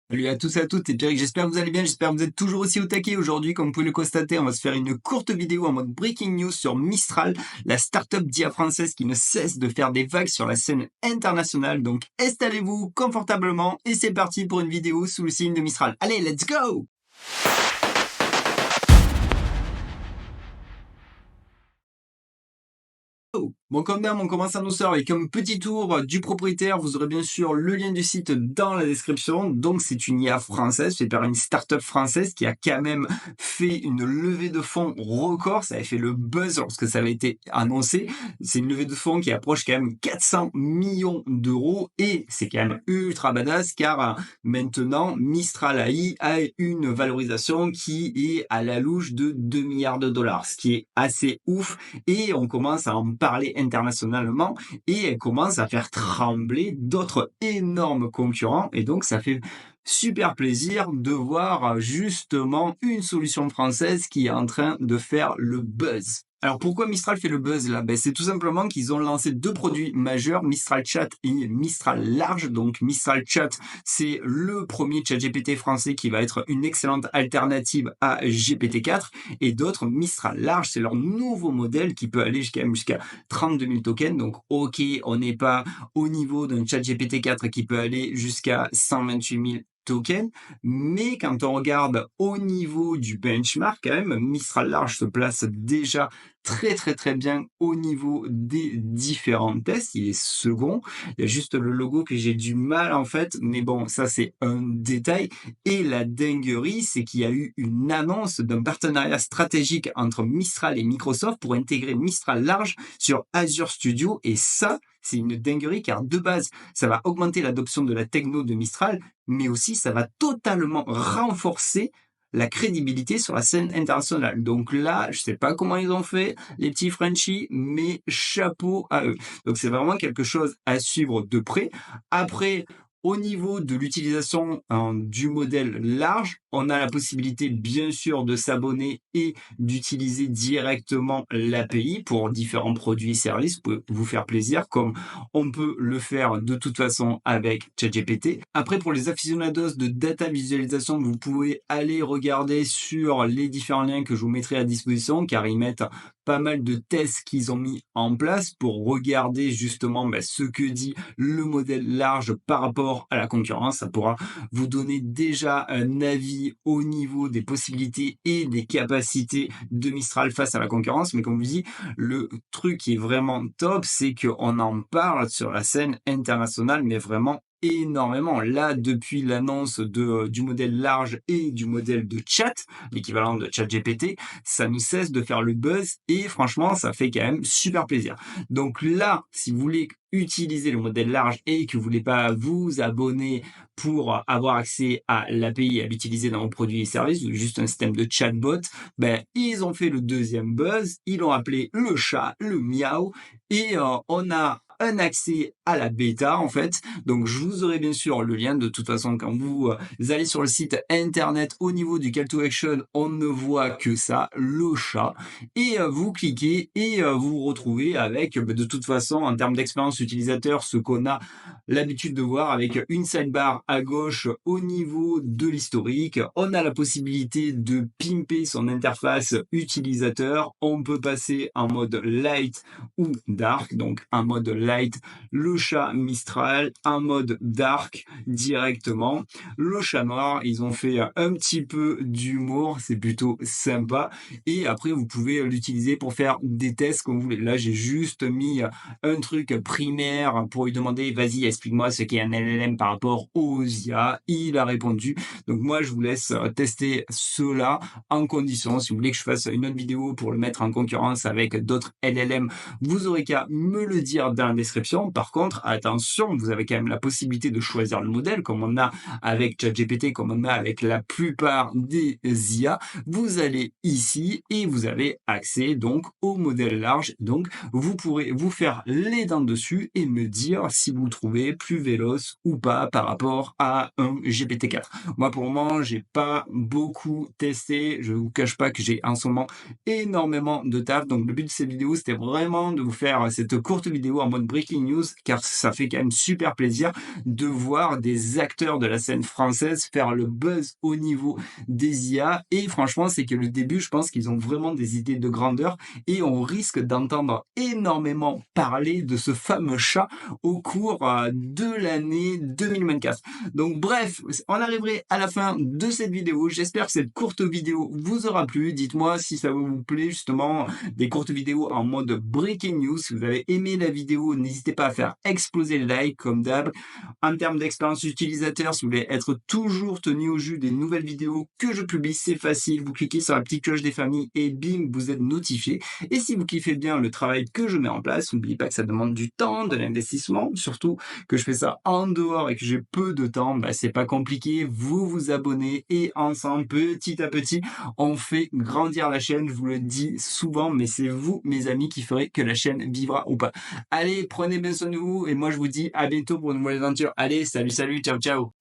Salut à tous et à toutes, c'est Pierrick, j'espère que vous allez bien, j'espère que vous êtes toujours aussi au taquet aujourd'hui. Comme vous pouvez le constater, on va se faire une courte vidéo en mode breaking news sur Mistral, la start-up d'IA française qui ne cesse de faire des vagues sur la scène internationale. Donc installez-vous confortablement et c'est parti pour une vidéo sous le signe de Mistral. Allez, let's go! Bon, comme d'hab, on commence à nous sortir avec un petit tour du propriétaire. Vous aurez bien sûr le lien du site dans la description. Donc, c'est une IA française, fait par une start-up française qui a quand même fait une levée de fonds record. Ça avait fait le buzz lorsque ça avait été annoncé. C'est une levée de fonds qui approche quand même 400 millions d'euros et c'est quand même ultra badass car maintenant, Mistral AI a une valorisation qui est à la louche de 2 milliards de dollars, ce qui est assez ouf et on commence à en parler internationalement et elle commence à faire trembler d'autres énormes concurrents et donc ça fait super plaisir de voir justement une solution française qui est en train de faire le buzz. Alors pourquoi Mistral fait le buzz là? C'est tout simplement qu'ils ont lancé deux produits majeurs, Mistral Chat et Mistral Large. Donc Mistral Chat, c'est le premier ChatGPT français qui va être une excellente alternative à GPT-4 et d'autres Mistral Large, c'est leur nouveau modèle qui peut aller jusqu'à 32 000 tokens. Donc ok, on n'est pas au niveau d'un ChatGPT 4 qui peut aller jusqu'à 128 000 tokens, mais quand on regarde au niveau du benchmark, quand même, Mistral Large se place déjà très bien au niveau des différents tests. Il est second. Il y a juste le logo que j'ai du mal en fait, mais bon, ça c'est un détail. Et la dinguerie, c'est qu'il y a eu une annonce d'un partenariat stratégique entre Mistral et Microsoft pour intégrer Mistral Large sur Azure Studio. Et ça, c'est une dinguerie car de base, ça va augmenter l'adoption de la techno de Mistral, mais aussi ça va totalement renforcer la crédibilité sur la scène internationale. Donc là, je sais pas comment ils ont fait, les petits Frenchies, mais chapeau à eux. Donc c'est vraiment quelque chose à suivre de près. Après, au niveau de l'utilisation du modèle large, on a la possibilité bien sûr de s'abonner et d'utiliser directement l'API pour différents produits et services. Vous pouvez vous faire plaisir comme on peut le faire de toute façon avec ChatGPT. Après, pour les aficionados de data visualisation, vous pouvez aller regarder sur les différents liens que je vous mettrai à disposition car ils mettent pas mal de tests qu'ils ont mis en place pour regarder justement ce que dit le modèle large par rapport à la concurrence. Ça pourra vous donner déjà un avis au niveau des possibilités et des capacités de Mistral face à la concurrence. Mais comme je vous dis, le truc qui est vraiment top, c'est qu'on en parle sur la scène internationale, mais vraiment énormément. Là, depuis l'annonce du modèle large et du modèle de chat, l'équivalent de chat GPT, ça ne cesse de faire le buzz et franchement, ça fait quand même super plaisir. Donc là, si vous voulez utiliser le modèle large et que vous voulez pas vous abonner pour avoir accès à l'API et à l'utiliser dans vos produits et services, ou juste un système de chatbot, ils ont fait le deuxième buzz, ils l'ont appelé le chat, le miaou, et on a un accès à la bêta en fait. Donc je vous aurai bien sûr le lien. De toute façon, quand vous allez sur le site internet, au niveau du call to action, on ne voit que ça, le chat, et vous cliquez et vous vous retrouvez avec de toute façon en termes d'expérience utilisateur ce qu'on a l'habitude de voir avec une sidebar à gauche au niveau de l'historique. On a la possibilité de pimper son interface utilisateur. On peut passer en mode light ou dark. Donc un mode light, le chat Mistral, un mode dark directement. Le chat noir, ils ont fait un petit peu d'humour, c'est plutôt sympa. Et après, vous pouvez l'utiliser pour faire des tests comme vous voulez. Là, j'ai juste mis un truc primaire pour lui demander, vas-y, explique-moi ce qu'est un LLM par rapport aux IA. Il a répondu. Donc moi, je vous laisse tester cela en condition. Si vous voulez que je fasse une autre vidéo pour le mettre en concurrence avec d'autres LLM, vous aurez qu'à me le dire dans la description. Par contre, attention, vous avez quand même la possibilité de choisir le modèle, comme on a avec ChatGPT, comme on a avec la plupart des IA. Vous allez ici et vous avez accès donc au modèle large. Donc, vous pourrez vous faire les dents dessus et me dire si vous le trouvez plus véloce ou pas par rapport à un GPT-4. Moi, pour le moment, j'ai pas beaucoup testé. Je vous cache pas que j'ai en ce moment énormément de taf. Donc, le but de cette vidéo, c'était vraiment de vous faire cette courte vidéo en mode breaking news, car ça fait quand même super plaisir de voir des acteurs de la scène française faire le buzz au niveau des IA. Et franchement, c'est que le début, je pense qu'ils ont vraiment des idées de grandeur et on risque d'entendre énormément parler de ce fameux chat au cours de l'année 2024. Donc bref, on arriverait à la fin de cette vidéo. J'espère que cette courte vidéo vous aura plu. Dites-moi si ça vous plaît justement des courtes vidéos en mode breaking news. Si vous avez aimé la vidéo, n'hésitez pas à faire exploser les likes comme d'hab. En termes d'expérience utilisateur, si vous voulez être toujours tenu au jus des nouvelles vidéos que je publie, c'est facile. Vous cliquez sur la petite cloche des familles et bim, vous êtes notifié. Et si vous kiffez bien le travail que je mets en place, n'oubliez pas que ça demande du temps, de l'investissement, surtout que je fais ça en dehors et que j'ai peu de temps, c'est pas compliqué, vous vous abonnez et ensemble, petit à petit, on fait grandir la chaîne. Je vous le dis souvent, mais c'est vous, mes amis, qui ferez que la chaîne vivra ou pas. Allez, prenez bien soin de vous et moi je vous dis à bientôt pour une nouvelle aventure. Allez, salut, ciao, ciao.